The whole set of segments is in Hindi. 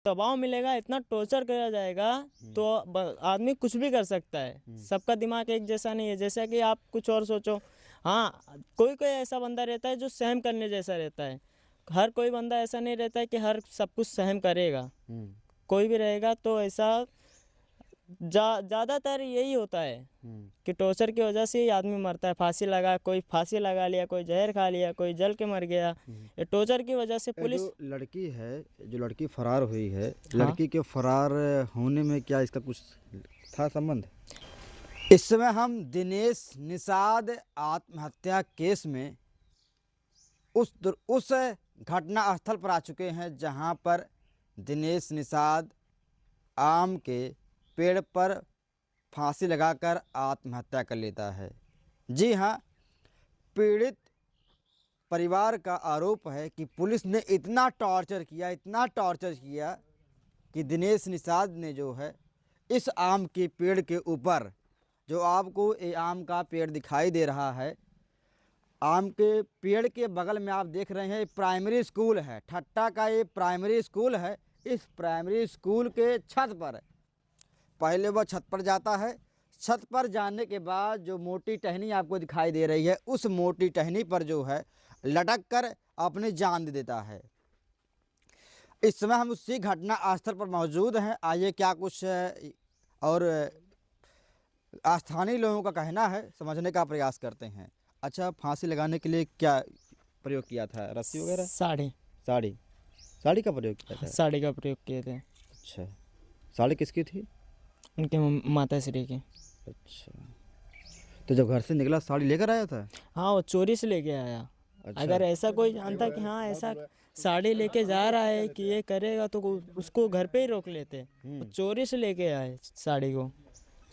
दबाव मिलेगा, इतना टॉर्चर किया जाएगा तो आदमी कुछ भी कर सकता है। सबका दिमाग एक जैसा नहीं है, जैसा कि आप कुछ और सोचो। हाँ, कोई कोई ऐसा बंदा रहता है जो सहम करने जैसा रहता है। हर कोई बंदा ऐसा नहीं रहता है कि हर सब कुछ सहम करेगा। कोई भी रहेगा तो ऐसा ज़्यादातर यही होता है कि टॉर्चर की वजह से ही आदमी मरता है। कोई फांसी लगा लिया, कोई जहर खा लिया, कोई जल के मर गया। ये टॉर्चर की वजह से पुलिस। जो लड़की फरार हुई है, हाँ। लड़की के फरार होने में क्या इसका कुछ था संबंध? इस समय हम दिनेश निषाद आत्महत्या केस में उस घटना स्थल पर आ चुके हैं जहां पर दिनेश निषाद आम के पेड़ पर फांसी लगाकर आत्महत्या कर लेता है। जी हाँ, पीड़ित परिवार का आरोप है कि पुलिस ने इतना टॉर्चर किया कि दिनेश निषाद ने जो है इस आम के पेड़ के ऊपर, जो आपको ये आम का पेड़ दिखाई दे रहा है, आम के पेड़ के बगल में आप देख रहे हैं प्राइमरी स्कूल है, ठट्टा का ये प्राइमरी स्कूल है। इस प्राइमरी स्कूल के छत पर पहले वह छत पर जाता है। छत पर जाने के बाद जो मोटी टहनी आपको दिखाई दे रही है, उस मोटी टहनी पर जो है लटक कर अपनी जान दे देता है। इस समय हम उसी घटना स्थल पर मौजूद हैं। आइए क्या कुछ और स्थानीय लोगों का कहना है समझने का प्रयास करते हैं। अच्छा, फांसी लगाने के लिए क्या प्रयोग किया था? रस्सी वगैरह? साड़ी। साड़ी का प्रयोग किया था? साड़ी का प्रयोग किए थे। अच्छा, साड़ी किसकी थी? उनके माता श्री की। अच्छा, तो जब घर से निकला साड़ी लेकर आया था? हाँ, वो चोरी से लेके आया। अच्छा। अगर ऐसा कोई जानता कि हाँ ऐसा साड़ी लेके जा रहा है कि ये करेगा तो उसको घर पे ही रोक लेते। वो चोरी से लेके आए साड़ी को,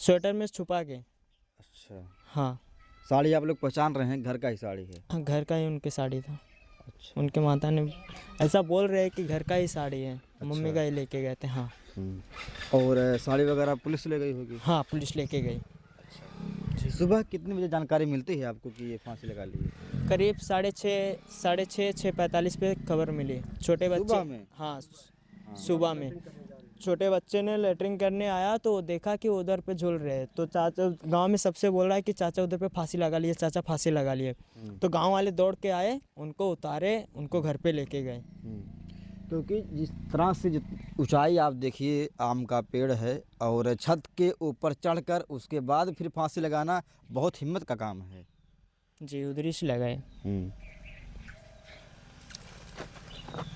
स्वेटर में छुपा के। अच्छा, हाँ। साड़ी आप लोग पहचान रहे हैं घर का ही साड़ी है? हाँ, घर का ही उनकी साड़ी था। अच्छा। उनके माता ने ऐसा बोल रहे हैं कि घर का ही साड़ी है। मम्मी का ही लेके गए थे। हाँ। और साड़ी वगैरह पुलिस ले गई होगी? हाँ, पुलिस लेके गई। सुबह कितने बजे जानकारी मिलती है आपको कि ये फांसी लगा ली है? करीब 6:45 पे खबर मिली। छोटे बच्चे। सुबह में? हाँ, सुबह में छोटे बच्चे ने लेटरिंग करने आया तो देखा कि उधर पे झूल रहे हैं। तो चाचा गांव में सबसे बोल रहा है कि चाचा उधर पे फांसी लगा लिए, चाचा फांसी लगा लिए। तो गांव वाले दौड़ के आए, उनको उतारे, उनको घर पे लेके गए। क्योंकि जिस तरह से ऊंचाई आप देखिए, आम का पेड़ है और छत के ऊपर चढ़कर उसके बाद फिर फांसी लगाना बहुत हिम्मत का काम है। जी, उधर से लगाए।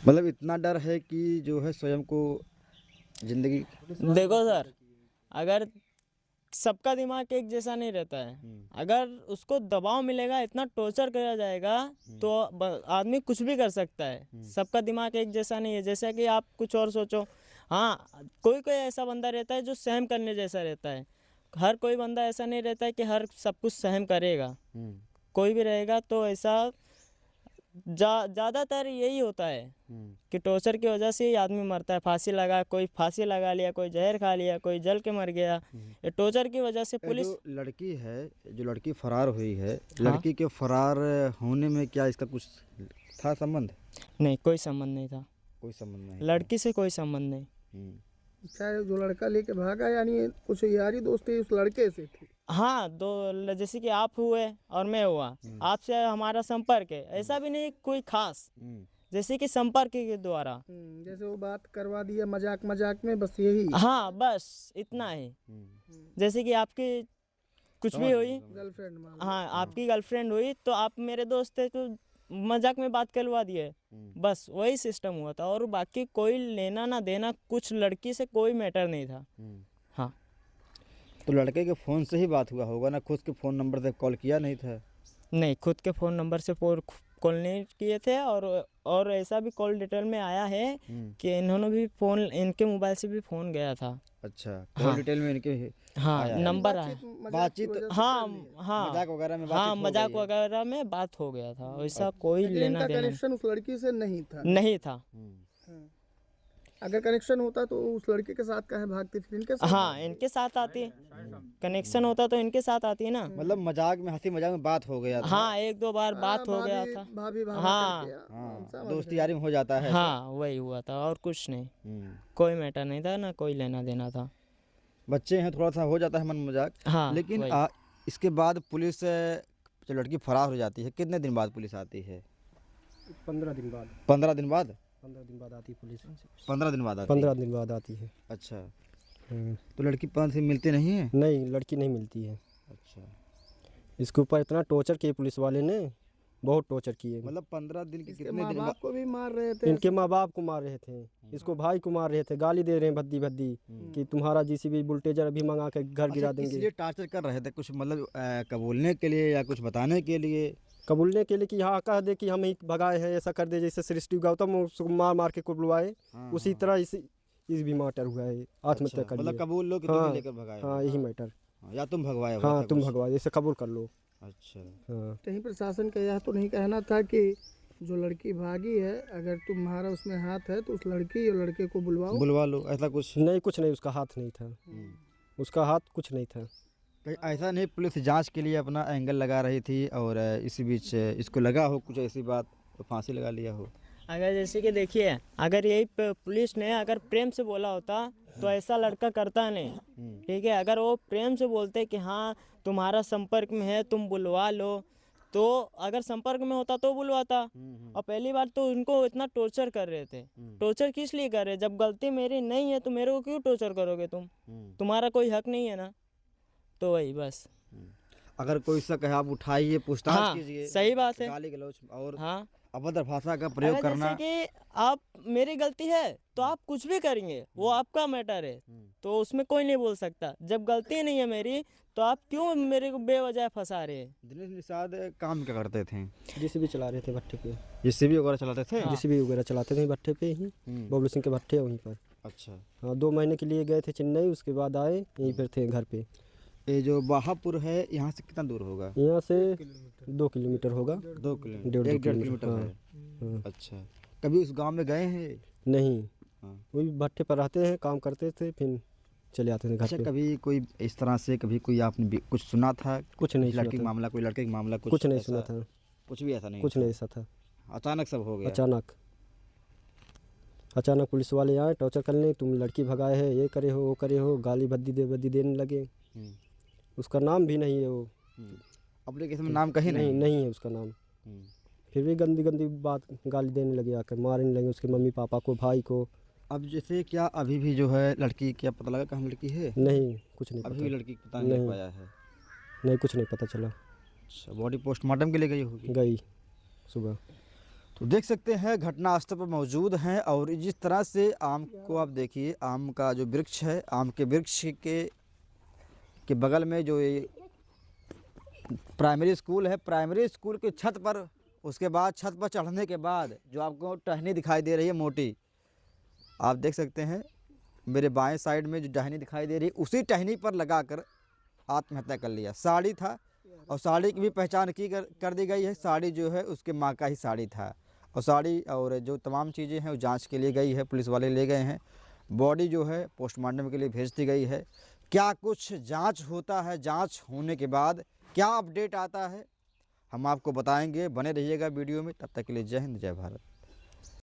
मतलब इतना डर है कि जो है स्वयं को जिंदगी। देखो सर, अगर सबका दिमाग एक जैसा नहीं रहता है। अगर उसको दबाव मिलेगा, इतना टॉर्चर किया जाएगा तो आदमी कुछ भी कर सकता है। सबका दिमाग एक जैसा नहीं है, जैसा कि आप कुछ और सोचो। हाँ, कोई कोई ऐसा बंदा रहता है जो सहम करने जैसा रहता है। हर कोई बंदा ऐसा नहीं रहता है कि हर सब कुछ सहम करेगा। कोई भी रहेगा तो ऐसा ज़्यादातर यही होता है कि टॉर्चर की वजह से ही आदमी मरता है। कोई फांसी लगा लिया, कोई जहर खा लिया, कोई जल के मर गया। ये टॉर्चर की वजह से पुलिस। जो लड़की फरार हुई है, हाँ? लड़की के फरार होने में क्या इसका कुछ था संबंध? नहीं, कोई संबंध नहीं था। कोई संबंध नहीं? लड़की से कोई संबंध नहीं। चाहे जो लड़का लेके भागा, यानी कुछ यारी दोस्ती उस लड़के से थी? हाँ, जैसे कि आप हुए और मैं हुआ, आपसे हमारा संपर्क है। ऐसा भी नहीं कोई खास, जैसे कि संपर्क के द्वारा। जैसे वो बात करवा दिया मजाक मजाक में, बस यही। हाँ, बस इतना ही। जैसे कि आपकी कुछ भी हुई, गर्लफ्रेंड। हाँ, आपकी गर्लफ्रेंड हुई तो आप मेरे दोस्त थे तो मजाक में बात करवा दिए, बस वही सिस्टम हुआ था। और बाकी कोई लेना ना देना कुछ लड़की से कोई मैटर नहीं था। हाँ। तो लड़के के फ़ोन से ही बात हुआ होगा ना, खुद के फ़ोन नंबर से कॉल किया नहीं था? नहीं, खुद के फ़ोन नंबर से कॉल नहीं किए थे। और ऐसा भी कॉल डिटेल में आया है कि इन्होंने भी फ़ोन, इनके मोबाइल से भी फ़ोन गया था। अच्छा, कॉल डिटेल में इनके हाँ, नंबर आया। बातचीत। हाँ, मजाक वगैरह में हाँ, मजाक वगैरह में बात हो गया था। ऐसा कोई लेना देना कनेक्शन उस लड़की से नहीं था। नहीं था। अगर कनेक्शन होता तो उस लड़के के साथ कहे भागती, फिर इनके साथ हाँ इनके साथ आती है, कनेक्शन होता तो इनके साथ आती है ना। मतलब मजाक में, हंसी मजाक में बात हो गया था। हाँ एक दो बार बात हो गया था। भाभी भाभी हाँ करके, हाँ, समझ दोस्ती यारी में हो जाता है ऐसा। हाँ वही हुआ था और कुछ नहीं, हम्म। कोई मैटर नहीं था ना, कोई लेना देना था। बच्चे हैं, थोड़ा सा हो जाता है मन मजाक। हाँ लेकिन वही। इसके बाद पुलिस जब लड़की फरार हो जाती है, कितने दिन बाद पुलिस आती है? 15 दिन बाद 15 दिन बाद? 15 दिन बाद आती है पुलिस। 15 दिन बाद आती 15 है? दिन बाद आती है। अच्छा, हम्म। तो लड़की 15 दिन मिलती नहीं है? नहीं, लड़की नहीं मिलती है। अच्छा, इसके ऊपर इतना टॉर्चर किए पुलिस वाले ने, बहुत टॉर्चर किए। मतलब 15 दिन के इसके कितने माँ दिन बाप को भी मार रहे थे। इनके माँ बाप को मार रहे थे, इसको भाई को मार रहे थे, गाली दे रहे हैं भद्दी भद्दी कि तुम्हारा जीसीबी बुलटेजर अभी मंगा के घर गिरा अच्छा, देंगे। इसलिए टॉर्चर कर रहे थे कुछ, मतलब कबूलने के लिए या कुछ बताने के लिए? कबूलने के लिए कि हाँ कह दे कि हम ही भगाए हैं, ऐसा कर दे जैसे सृष्टि गौतम उसको मार मार के को बुलवाए, हाँ, उसी हाँ। तरह इस भी मैटर हुआ है, आत्महत्या अच्छा, कर मतलब लिए। कबूल लो कि तुम ही हाँ लेकर भगाए हो। हाँ यही मैटर। हाँ, या तुम भगवाए हो, हाँ ऐसा तुम कुछ? भगवाए, ऐसे कबूल कर लो। अच्छा, हाँ कहीं प्रशासन का यह तो नहीं कहना था कि जो लड़की भागी है, अगर तुम्हारा उसमें हाथ है तो उस लड़की और लड़के को बुलवाओ। बुलवा लो, ऐसा कुछ? नहीं, कुछ नहीं, उसका हाथ नहीं था, उसका हाथ कुछ नहीं था। कहीं ऐसा नहीं पुलिस जांच के लिए अपना एंगल लगा रही थी और इसी बीच इसको लगा हो कुछ ऐसी बात तो फांसी लगा लिया हो? अगर जैसे कि देखिए, अगर यही पुलिस ने अगर प्रेम से बोला होता तो ऐसा लड़का करता नहीं। ठीक है, अगर वो प्रेम से बोलते कि हाँ तुम्हारा संपर्क में है तुम बुलवा लो, तो अगर संपर्क में होता तो बुलवाता। और पहली बार तो उनको इतना टॉर्चर कर रहे थे, टॉर्चर किस लिए कर रहे? जब गलती मेरी नहीं है तो मेरे को क्यों टॉर्चर करोगे तुम? तुम्हारा कोई हक नहीं है ना। तो वही बस। अगर कोई शक है आप उठाइए, पूछताछ हाँ कीजिए। सही बात है। गाली गलौज और हाँ अभद्र भाषा का प्रयोग अगर करना। जैसे कि आप, मेरी गलती है तो आप कुछ भी करेंगे, वो आपका मैटर है, तो उसमें कोई नहीं बोल सकता। जब गलती नहीं है मेरी तो आप क्यों मेरे को बेवजह फंसा रहे हैं? दिनेश निषाद काम क्या करते थे? जेसीबी चला रहे थे भट्टे पे, जेसीबी वगैरह चलाते थे? जेसीबी वगैरह चलाते थे भट्टे पे ही, बबलू सिंह के भट्टे वहीं पर। अच्छा, हाँ 2 महीने के लिए गए थे चेन्नई, उसके बाद आए यहीं पर थे घर पे। ये जो बाहापुर है यहाँ से कितना दूर होगा? यहाँ से 2 किलोमीटर होगा। 2 किलोमीटर, डेढ़ 1-1.5 किलोमीटर, किलोमीटर है। हाँ। अच्छा, कभी उस गांव में गए हैं? नहीं, हाँ। वही भट्टे पर रहते हैं, काम करते थे, फिर चले आते थे घर अच्छा, पे। कभी कोई इस तरह से कभी कोई आपने कुछ सुना था? कुछ नहीं सुना लड़की का था, मामला, कोई लड़के का मामला, कुछ नहीं ऐसा? सुना था, कुछ भी ऐसा नहीं कुछ था? नहीं ऐसा था। अचानक सब हो गया? अचानक पुलिस वाले आए टॉर्चर करने, तुम लड़की भगाए है, ये करे हो वो करे हो, गाली भद्दी देने लगे। हम्म, उसका नाम भी नहीं है वो, एप्लीकेशन में नाम कहीं नहीं नहीं? नहीं है उसका नाम। फिर भी गंदी गंदी बात गाली देने लगे, आकर मारने लगे उसके मम्मी पापा को, भाई को। अब जैसे क्या अभी भी जो है लड़की, क्या पता लगा कहाँ लड़की है? नहीं, कुछ नहीं अभी पता। भी लड़की पता नहीं लग नहीं। पाया है? नहीं, कुछ नहीं पता चला। अच्छा, बॉडी पोस्टमार्टम के लिए गई होगी? गई सुबह। तो देख सकते हैं घटनास्थल पर मौजूद हैं और जिस तरह से आम को आप देखिए, आम का जो वृक्ष है, आम के वृक्ष के बगल में जो ये प्राइमरी स्कूल है, प्राइमरी स्कूल के छत पर, उसके बाद छत पर चढ़ने के बाद जो आपको टहनी दिखाई दे रही है मोटी, आप देख सकते हैं मेरे बाएं साइड में जो टहनी दिखाई दे रही है, उसी टहनी पर लगाकर आत्महत्या कर लिया। साड़ी था और साड़ी की भी पहचान कर दी गई है। साड़ी जो है उसके माँ का ही साड़ी था और साड़ी और जो तमाम चीज़ें हैं वो जांच के लिए गई है, पुलिस वाले ले गए हैं। बॉडी जो है पोस्टमार्टम के लिए भेज दी गई है। क्या कुछ जांच होता है, जांच होने के बाद क्या अपडेट आता है हम आपको बताएंगे। बने रहिएगा वीडियो में, तब तक के लिए जय हिंद, जय भारत।